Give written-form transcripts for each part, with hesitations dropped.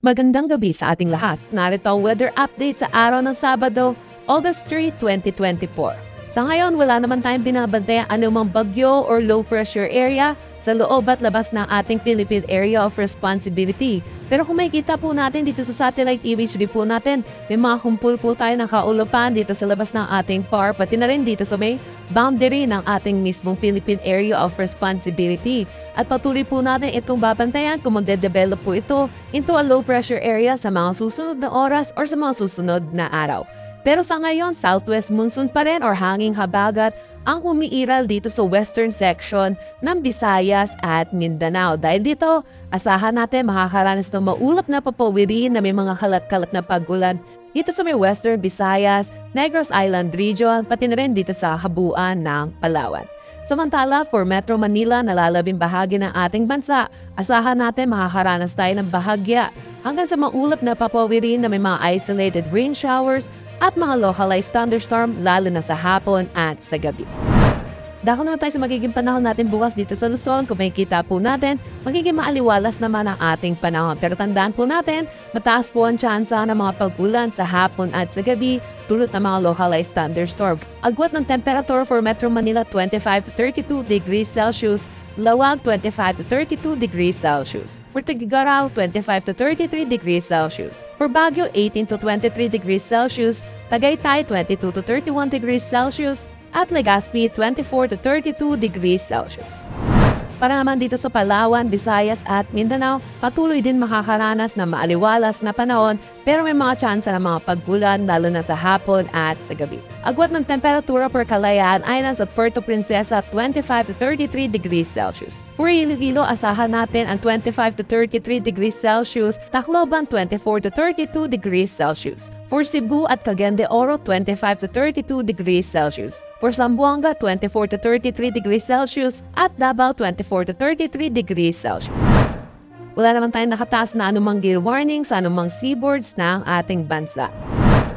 Magandang gabi sa ating lahat. Narito ang weather update sa araw ng Sabado, August 3, 2024. Sa ngayon, wala naman tayong binabantayan anumang bagyo or low pressure area sa loob at labas ng ating Philippine Area of Responsibility. Pero kung makikita po natin dito sa satellite image po natin, may mga kumpul po tayo ng kaulupan dito sa labas ng ating PAR, pati na rin dito sa may boundary ng ating mismong Philippine Area of Responsibility. At patuloy po natin itong babantayan kung magde-develop po ito into a low pressure area sa mga susunod na oras or sa mga susunod na araw. Pero sa ngayon, southwest monsoon pa rin or hanging habagat ang umiiral dito sa western section ng Visayas at Mindanao. Dahil dito, asahan natin makakaranas ng maulap na papawirin na may mga kalat-kalat na pagulan dito sa may western Visayas, Negros Island region, pati na rin dito sa habuan ng Palawan. Samantala, for Metro Manila, nalalabing bahagi ng ating bansa, asahan natin makakaranas tayo ng bahagya hanggang sa maulap na papawirin na may mga isolated rain showers at mga localized thunderstorm lalo na sa hapon at sa gabi. Dako naman tayo sa magiging panahon natin bukas dito sa Luzon. Kung makikita po natin, magiging maaliwalas naman ang ating panahon. Pero tandaan po natin, mataas po ang tsansa ng mga pagulan sa hapon at sa gabi dulot ng mga localized thunderstorm. Agwat ng temperature for Metro Manila 25 to 32 degrees Celsius, Lawag 25 to 32 degrees Celsius. For Tugigaraw, 25 to 33 degrees Celsius. For Baguio, 18 to 23 degrees Celsius, Tagaytay 22 to 31 degrees Celsius, at Legazpi 24 to 32 degrees Celsius. Para naman dito sa Palawan, Visayas at Mindanao, patuloy din makakaranas ng maaliwalas na panahon pero may mga tsansa ng mga paggulan lalo na sa hapon at sa gabi. Agwat ng temperatura per Kalayaan Islands at Puerto Princesa 25 to 33 degrees Celsius. For Iloilo, asahan natin ang 25 to 33 degrees Celsius, Tacloban 24 to 32 degrees Celsius. For Cebu at Cagayan de Oro, 25 to 32 degrees Celsius. For Zamboanga, 24 to 33 degrees Celsius at Davao, 24 to 33 degrees Celsius. Wala naman tayong nakataas na anumang gale warning sa anumang seaboards ng ating bansa.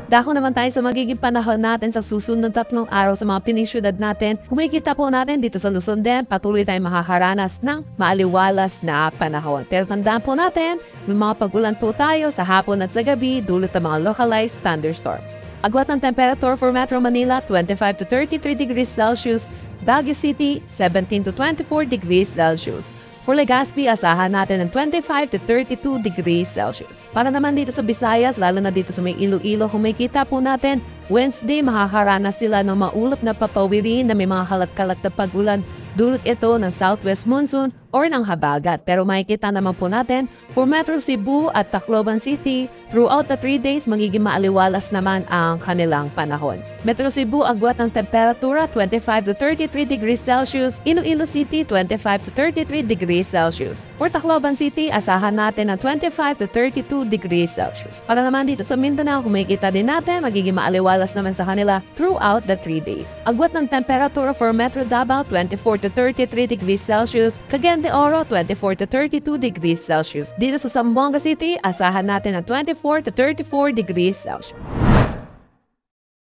Dako naman tayo sa magiging panahon natin sa susunod na 3 araw sa mga pinisyudad natin. Kung makikita po natin dito sa Luzon din, patuloy tayong makakaranas ng maaliwalas na panahon. Pero tandaan po natin, may mga pagulan po tayo sa hapon at sa gabi dulot ng mga localized thunderstorm. Agwat ng temperature for Metro Manila 25 to 33 degrees Celsius, Baguio City 17 to 24 degrees Celsius. For Legazpi, asahan natin ng 25 to 32 degrees Celsius. Para naman dito sa Visayas, lalo na dito sa may Iloilo, kung makikita po natin, Wednesday makakaranas sila ng maulap na papawirin na may mga kalat-kalat na pagulan. Dulot ito ng southwest monsoon or ng habagat. Pero makikita naman po natin, for Metro Cebu at Tacloban City, throughout the 3 days, magiging maaliwalas naman ang kanilang panahon. Metro Cebu, agwat ng temperatura 25 to 33 degrees Celsius, Iloilo City 25 to 33 degrees Celsius. For Tacloban City, asahan natin ng 25 to 32 degrees Celsius. Para naman dito sa Mindanao, kung makikita din natin, magiging maaliwalas naman sa kanila throughout the 3 days. Agwat ng temperatura for Metro Davao 24 to 33 degrees Celsius, Cagayan de Oro 24 to 32 degrees Celsius. Dito sa Zamboanga City, asahan natin ng 24 to 34 degrees Celsius.